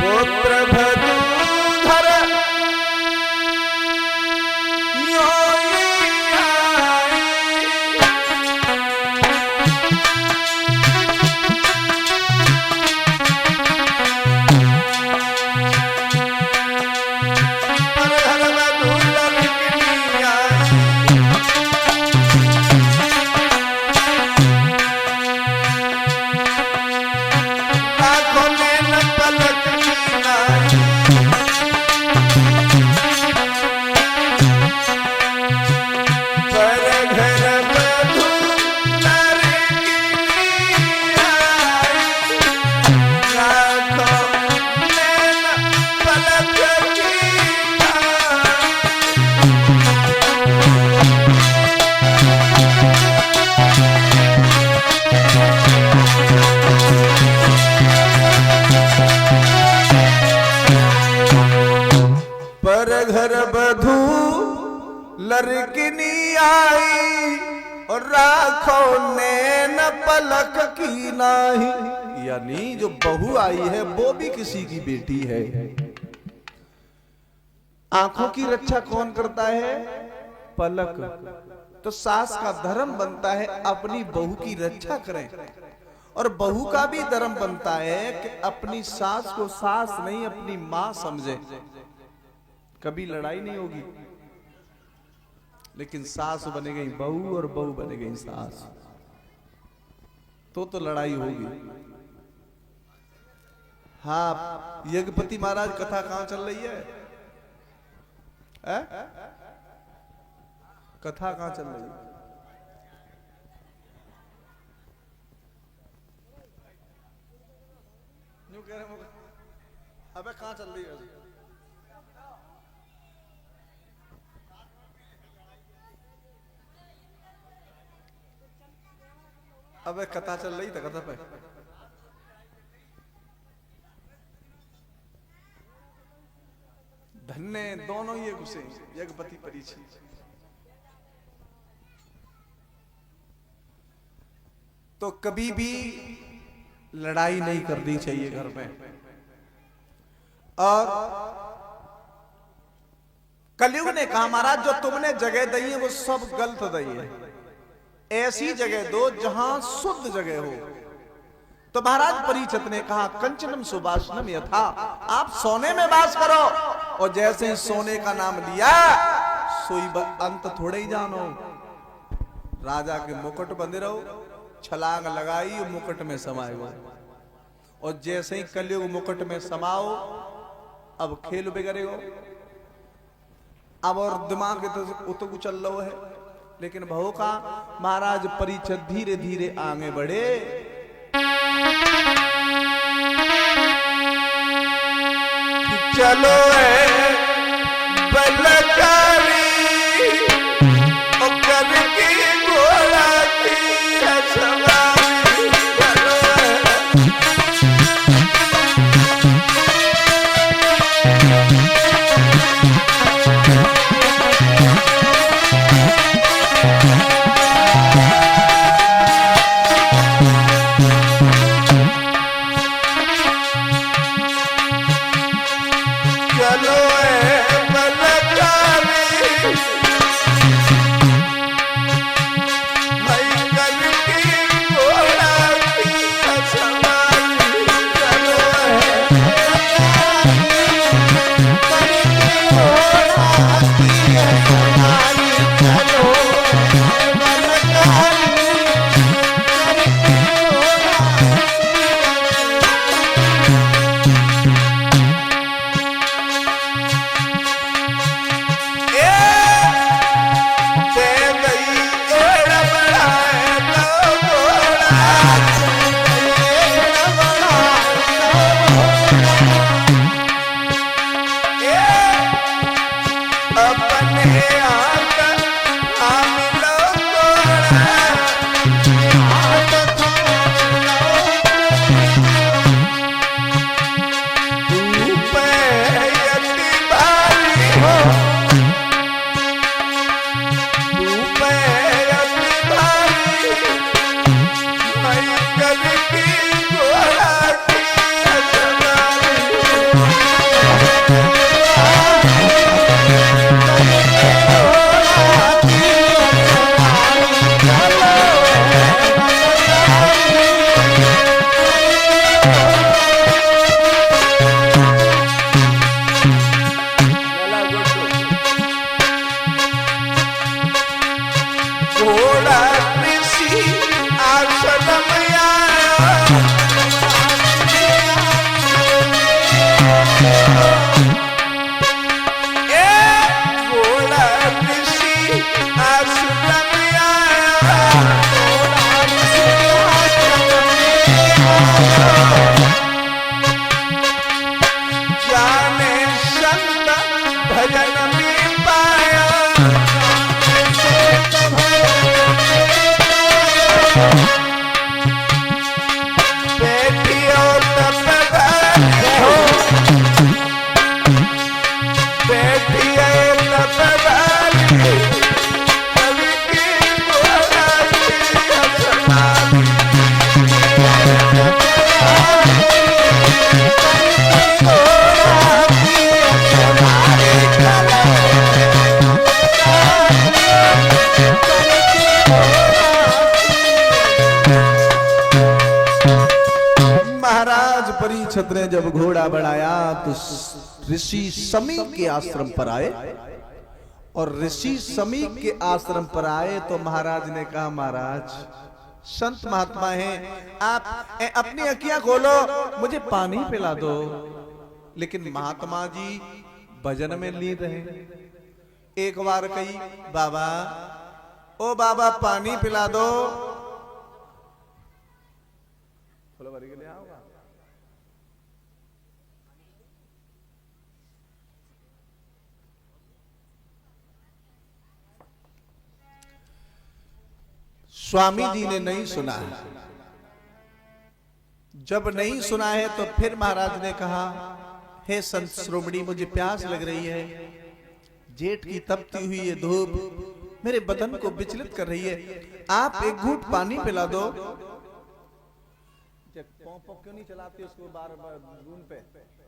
पुत्र भदूधर घर बधू लड़किनी आई और राखो नैन पलक की नाही। यानी जो बहू आई है वो भी किसी की बेटी है। आंखों की रक्षा कौन करता है? पलक। तो सास का धर्म बनता है अपनी बहू की रक्षा करें, और बहू का भी धर्म बनता है कि अपनी सास को सास नहीं अपनी मां समझे। कभी लड़ाई नहीं होगी, लेकिन सास बने गई बहू और बहू बने गई सास, तो लड़ाई होगी। हाँ, यज्ञपति महाराज कथा कहां चल रही है? कथा कहां चल रही है? न्यू कह रहे अबे कहां चल रही है? अबे कथा चल रही था, कथा पे धन्य दोनों ये घुसे, यज्ञपति परीक्षित। तो कभी भी लड़ाई नहीं करनी चाहिए घर में। और कलयुग ने कहा महाराज जो तुमने जगह दी है वो सब गलत दी है, ऐसी जगह दो जहां शुद्ध जगह हो। तो महाराज परीक्षित ने कहा कंचनम सुभाषणम यथा, आप सोने में वास करो। और जैसे ही सोने का नाम लिया सोई अंत थोड़े ही जानो। राजा के मुकुट बंधे रहो, छलांग लगाई मुकुट में समाये हो। और जैसे ही कलयुग मुकुट में समाओ, अब खेल बिगड़े हो। अब और दिमाग उतक चल रहा है, लेकिन बहु का महाराज परीक्षित धीरे धीरे आगे बढ़े। चलो बलकारी करके घोड़ा की सवारी, चलो परीक्षित ने जब घोड़ा बढ़ाया तो ऋषि समीप के आश्रम पर आए, और ऋषि समीप के आश्रम पर आए तो महाराज ने कहा, महाराज संत महात्मा हैं, आप अपनी अखियां खोलो, मुझे पानी पिला दो। लेकिन महात्मा जी भजन में लीन रहे। एक बार कही, बाबा ओ बाबा पानी पिला दो। के लिए आओगा। स्वामी जी ने नहीं सुना है। जब नहीं सुना है तो फिर महाराज ने कहा, हे संत श्रोमणी, मुझे प्यास लग रही है, जेठ की तपती हुई ये धूप मेरे बदन को विचलित कर रही है, आप एक घूंट पानी पिला दो। क्यों नहीं चलाते उसको बार बार पे?